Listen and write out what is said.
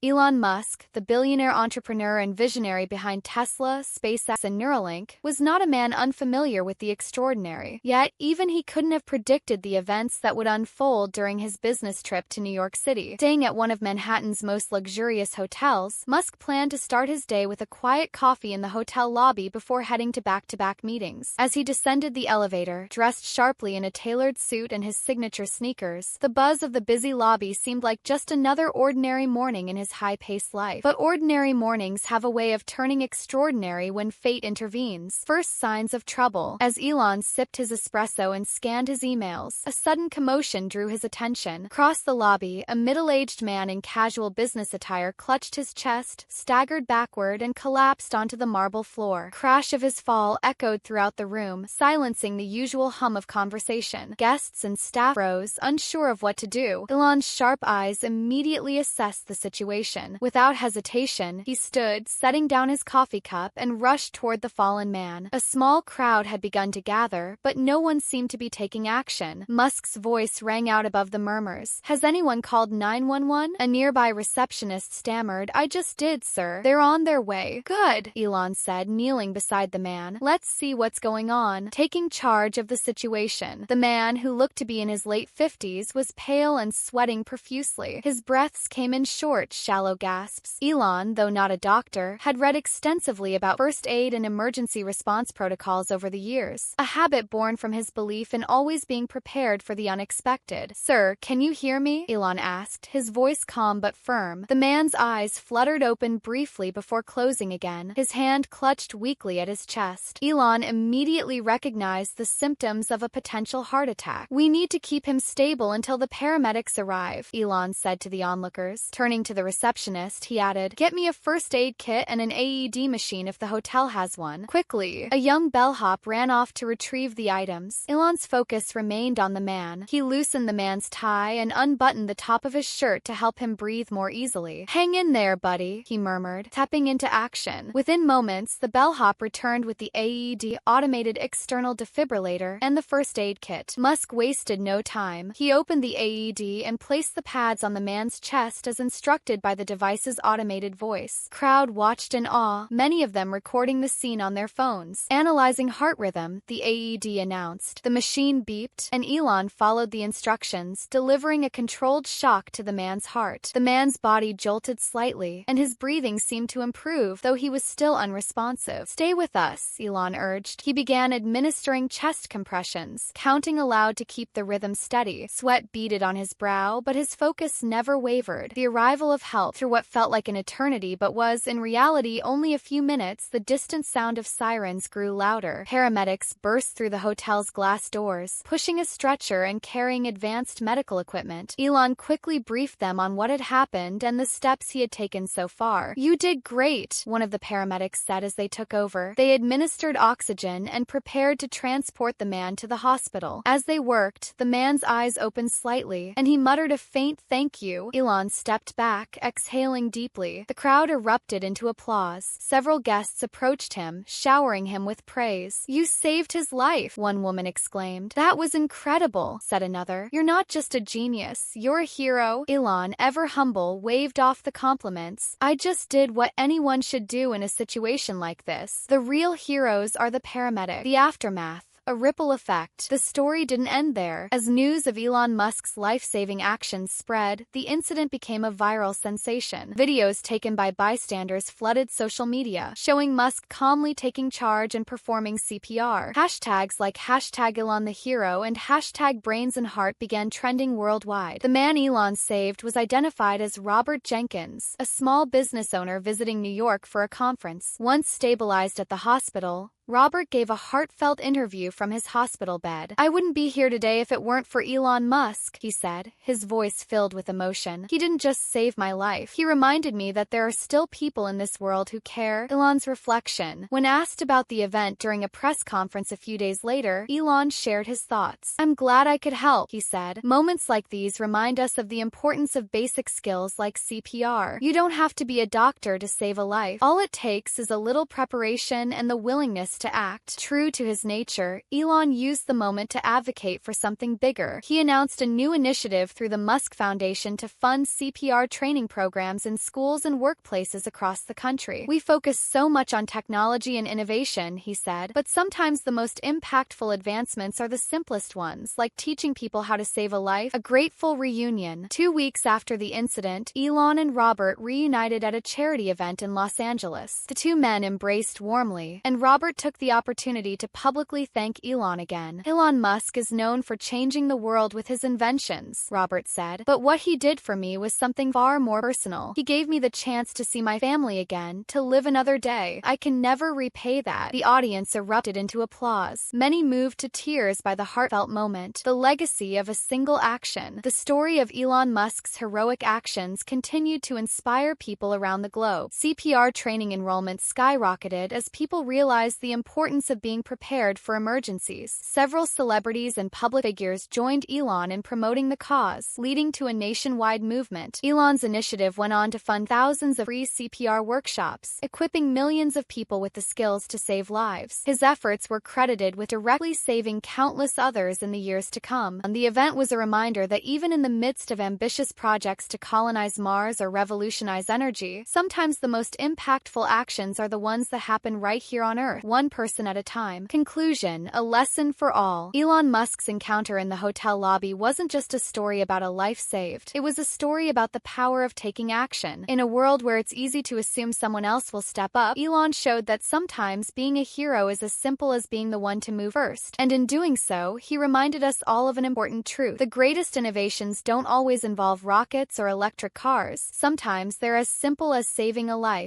Elon Musk, the billionaire entrepreneur and visionary behind Tesla, SpaceX, and Neuralink, was not a man unfamiliar with the extraordinary. Yet, even he couldn't have predicted the events that would unfold during his business trip to New York City. Staying at one of Manhattan's most luxurious hotels, Musk planned to start his day with a quiet coffee in the hotel lobby before heading to back-to-back meetings. As he descended the elevator, dressed sharply in a tailored suit and his signature sneakers, the buzz of the busy lobby seemed like just another ordinary morning in his high-paced life. But ordinary mornings have a way of turning extraordinary when fate intervenes. First signs of trouble. As Elon sipped his espresso and scanned his emails, a sudden commotion drew his attention. Across the lobby, a middle-aged man in casual business attire clutched his chest, staggered backward, and collapsed onto the marble floor. Crash of his fall echoed throughout the room, silencing the usual hum of conversation. Guests and staff froze, unsure of what to do. Elon's sharp eyes immediately assessed the situation. Without hesitation, he stood, setting down his coffee cup, and rushed toward the fallen man. A small crowd had begun to gather, but no one seemed to be taking action. Musk's voice rang out above the murmurs. "Has anyone called 911? A nearby receptionist stammered, "I just did, sir. They're on their way." "Good," Elon said, kneeling beside the man. "Let's see what's going on." Taking charge of the situation, the man, who looked to be in his late 50s, was pale and sweating profusely. His breaths came in short, shallow gasps. Elon, though not a doctor, had read extensively about first aid and emergency response protocols over the years, a habit born from his belief in always being prepared for the unexpected. "Sir, can you hear me?" Elon asked, his voice calm but firm. The man's eyes fluttered open briefly before closing again, his hand clutched weakly at his chest. Elon immediately recognized the symptoms of a potential heart attack. "We need to keep him stable until the paramedics arrive," Elon said to the onlookers. Turning to the receptionist, he added, "Get me a first aid kit and an AED machine if the hotel has one. Quickly." A young bellhop ran off to retrieve the items. Elon's focus remained on the man. He loosened the man's tie and unbuttoned the top of his shirt to help him breathe more easily. "Hang in there, buddy," he murmured, tapping into action. Within moments, the bellhop returned with the AED automated external defibrillator and the first aid kit. Musk wasted no time. He opened the AED and placed the pads on the man's chest as instructed by the device's automated voice. Crowd watched in awe, many of them recording the scene on their phones. "Analyzing heart rhythm," the AED announced. The machine beeped, and Elon followed the instructions, delivering a controlled shock to the man's heart. The man's body jolted slightly, and his breathing seemed to improve, though he was still unresponsive. "Stay with us," Elon urged. He began administering chest compressions, counting aloud to keep the rhythm steady. Sweat beaded on his brow, but his focus never wavered. The arrival of help, through what felt like an eternity but was, in reality, only a few minutes, the distant sound of sirens grew louder. Paramedics burst through the hotel's glass doors, pushing a stretcher and carrying advanced medical equipment. Elon quickly briefed them on what had happened and the steps he had taken so far. "You did great," one of the paramedics said as they took over. They administered oxygen and prepared to transport the man to the hospital. As they worked, the man's eyes opened slightly, and he muttered a faint "thank you." Elon stepped back, exhaling deeply. The crowd erupted into applause. Several guests approached him, showering him with praise. "You saved his life," one woman exclaimed. "That was incredible," said another. "You're not just a genius, you're a hero." Elon, ever humble, waved off the compliments. "I just did what anyone should do in a situation like this. The real heroes are the paramedics." The aftermath. A ripple effect. The story didn't end there. As news of Elon Musk's life-saving actions spread, the incident became a viral sensation. Videos taken by bystanders flooded social media, showing Musk calmly taking charge and performing CPR. Hashtags like #ElonTheHero and #BrainsAndHeart began trending worldwide. The man Elon saved was identified as Robert Jenkins, a small business owner visiting New York for a conference. Once stabilized at the hospital, Robert gave a heartfelt interview from his hospital bed. "I wouldn't be here today if it weren't for Elon Musk," he said, his voice filled with emotion. "He didn't just save my life. He reminded me that there are still people in this world who care." Elon's reflection. When asked about the event during a press conference a few days later, Elon shared his thoughts. "I'm glad I could help," he said. "Moments like these remind us of the importance of basic skills like CPR. You don't have to be a doctor to save a life. All it takes is a little preparation and the willingness chance to act. True to his nature, Elon used the moment to advocate for something bigger. He announced a new initiative through the Musk Foundation to fund CPR training programs in schools and workplaces across the country. "We focus so much on technology and innovation," he said, "but sometimes the most impactful advancements are the simplest ones, like teaching people how to save a life." A grateful reunion. 2 weeks after the incident, Elon and Robert reunited at a charity event in Los Angeles. The two men embraced warmly, and Robert took the opportunity to publicly thank Elon again. "Elon Musk is known for changing the world with his inventions," Robert said, "but what he did for me was something far more personal. He gave me the chance to see my family again, to live another day. I can never repay that." The audience erupted into applause, many moved to tears by the heartfelt moment. The legacy of a single action. The story of Elon Musk's heroic actions continued to inspire people around the globe. CPR training enrollment skyrocketed as people realized the importance of being prepared for emergencies. Several celebrities and public figures joined Elon in promoting the cause, leading to a nationwide movement. Elon's initiative went on to fund thousands of free CPR workshops, equipping millions of people with the skills to save lives. His efforts were credited with directly saving countless others in the years to come. And the event was a reminder that even in the midst of ambitious projects to colonize Mars or revolutionize energy, sometimes the most impactful actions are the ones that happen right here on Earth, one person at a time. Conclusion: a lesson for all. Elon Musk's encounter in the hotel lobby wasn't just a story about a life saved. It was a story about the power of taking action. In a world where it's easy to assume someone else will step up, Elon showed that sometimes being a hero is as simple as being the one to move first. And in doing so, he reminded us all of an important truth. The greatest innovations don't always involve rockets or electric cars. Sometimes they're as simple as saving a life.